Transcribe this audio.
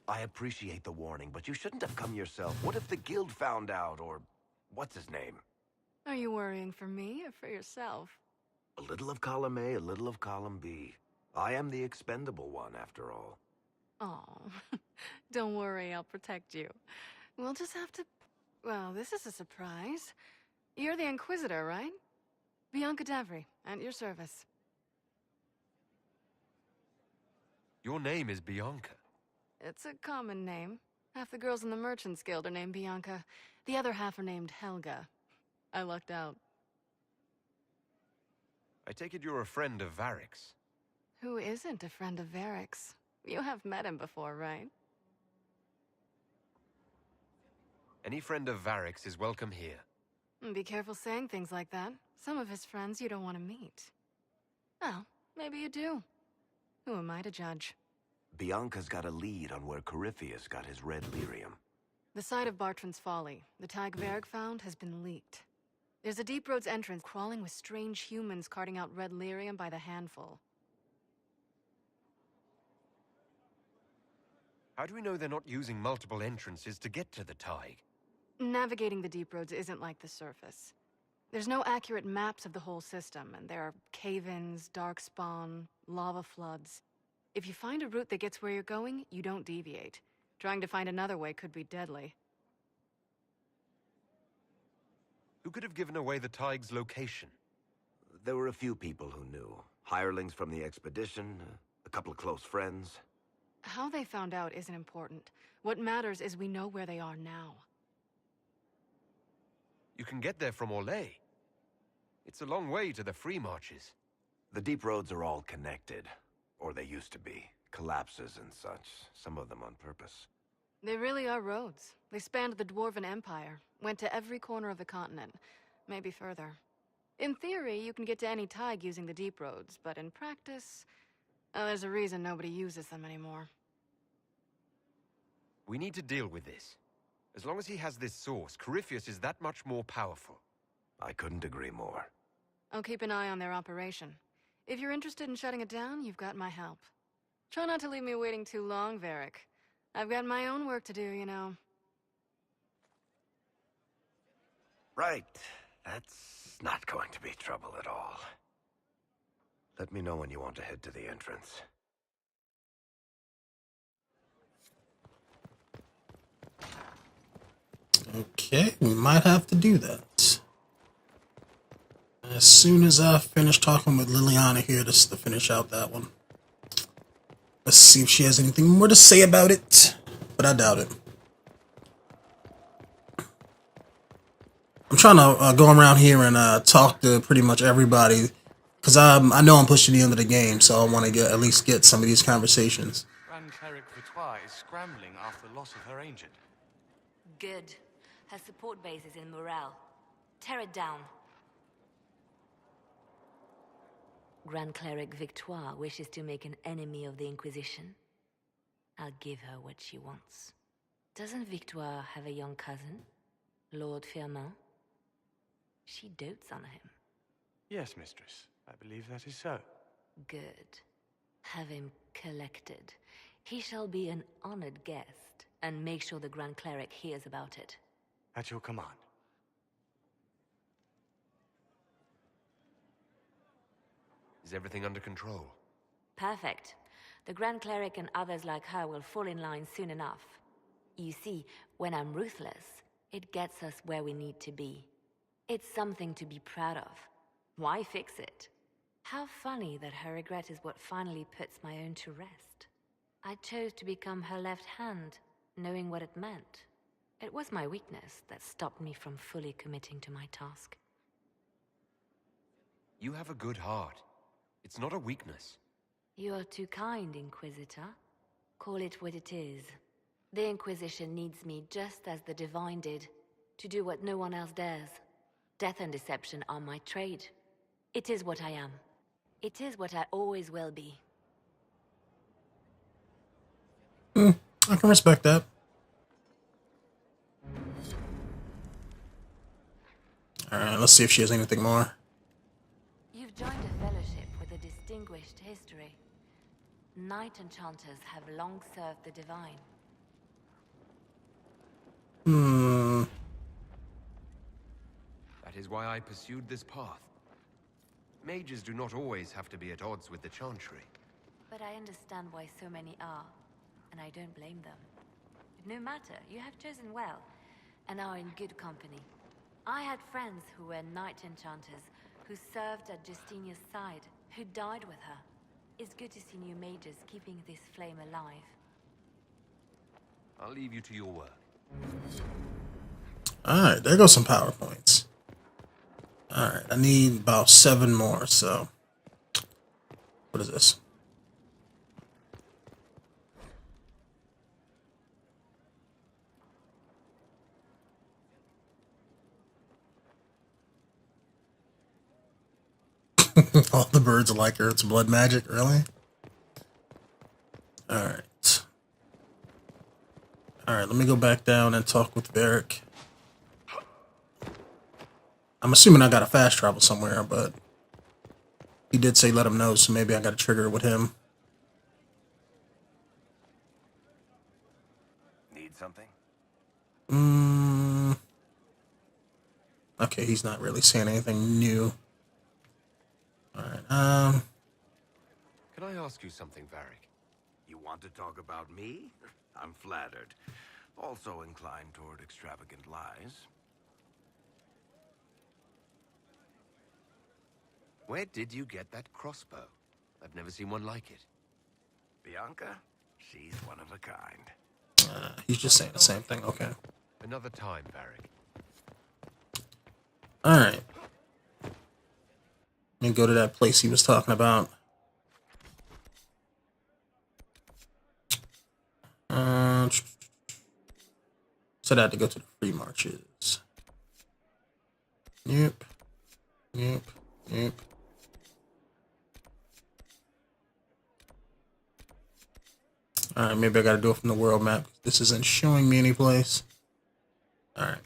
I appreciate the warning, but you shouldn't have come yourself. What if the guild found out, or what's his name? Are you worrying for me or for yourself? A little of column A, a little of column B. I am the expendable one, after all. Oh, don't worry, I'll protect you. We'll just have to... Well, this is a surprise. You're the Inquisitor, right? Bianca Davry, at your service. Your name is Bianca. It's a common name. Half the girls in the Merchants Guild are named Bianca. The other half are named Helga. I lucked out. I take it you're a friend of Variks. Who isn't a friend of Variks? You have met him before, right? Any friend of Variks is welcome here. Be careful saying things like that. Some of his friends you don't want to meet. Well, maybe you do. Who am I to judge? Bianca's got a lead on where Corypheus got his red lyrium. The site of Bartran's Folly, the 𝐾𝐨𝐬 found, has been leaked. There's a deep roads entrance crawling with strange humans carting out red lyrium by the handful. How do we know they're not using multiple entrances to get to the 𝐾𝐨𝐬? Navigating the deep roads isn't like the surface. There's no accurate maps of the whole system, and there are cave-ins, darkspawn, lava floods. If you find a route that gets where you're going, you don't deviate. Trying to find another way could be deadly. Who could have given away the 𝐾𝐨𝐬's location? There were a few people who knew. Hirelings from the expedition, a couple of close friends. How they found out isn't important. What matters is we know where they are now. You can get there from Orlais. It's a long way to the free marches. The deep roads are all connected. Or they used to be. Collapses and such. Some of them on purpose. They really are roads. They spanned the Dwarven Empire, went to every corner of the continent, maybe further. In theory, you can get to any 𝐾𝐨𝐬 using the deep roads, but in practice, there's a reason nobody uses them anymore. We need to deal with this. As long as he has this source, Corypheus is that much more powerful. I couldn't agree more. I'll keep an eye on their operation. If you're interested in shutting it down, you've got my help. Try not to leave me waiting too long, Varric. I've got my own work to do, you know. Right. That's not going to be trouble at all. Let me know when you want to head to the entrance. Okay, we might have to do that. As soon as I finish talking with Liliana here, just to finish out that one. Let's see if she has anything more to say about it, but I doubt it. I'm trying to go around here and talk to pretty much everybody, because I know I'm pushing the end of the game, so I want to at least get some of these conversations. Grand Cleric Victoire is scrambling after the loss of her ancient. Good. Her support base is in Morale. Tear it down. Grand Cleric Victoire wishes to make an enemy of the Inquisition. I'll give her what she wants. Doesn't Victoire have a young cousin, Lord Firmin? She dotes on him. Yes, mistress. I believe that is so. Good. Have him collected. He shall be an honored guest, and make sure the Grand Cleric hears about it. At your command. Is everything under control? Perfect. The Grand Cleric and others like her will fall in line soon enough. You see, when I'm ruthless, it gets us where we need to be. It's something to be proud of. Why fix it? How funny that her regret is what finally puts my own to rest. I chose to become her left hand, knowing what it meant. It was my weakness that stopped me from fully committing to my task. You have a good heart. It's not a weakness. You are too kind, Inquisitor. Call it what it is. The Inquisition needs me just as the Divine did, to do what no one else dares. Death and deception are my trade. It is what I am. It is what I always will be. I can respect that. Alright, let's see if she has anything more. You've joined a fellowship with a distinguished history. Knight enchanters have long served the Divine. That is why I pursued this path. Mages do not always have to be at odds with the Chantry. But I understand why so many are, and I don't blame them. But no matter, you have chosen well, and are in good company. I had friends who were knight enchanters, who served at Justinia's side, who died with her. It's good to see new mages keeping this flame alive. I'll leave you to your work. Alright, there goes some PowerPoints. Alright, I need about 7 more, so... What is this? All the birds are like her. It's blood magic, really? Alright. Alright, let me go back down and talk with Varric. I'm assuming I gotta fast travel somewhere, but he did say let him know, so maybe I gotta trigger it with him. Need something? Okay, he's not really saying anything new. Alright, Can I ask you something, Varric? You want to talk about me? I'm flattered. Also inclined toward extravagant lies. Where did you get that crossbow? I've never seen one like it. Bianca? She's one of a kind. he's just saying the same thing. Okay. Another time, Varric. Alright. Let me go to that place he was talking about. Said I had to go to the free marches. Yep. Yep. Yep. Alright, maybe I gotta do it from the world map. This isn't showing me any place. Alright.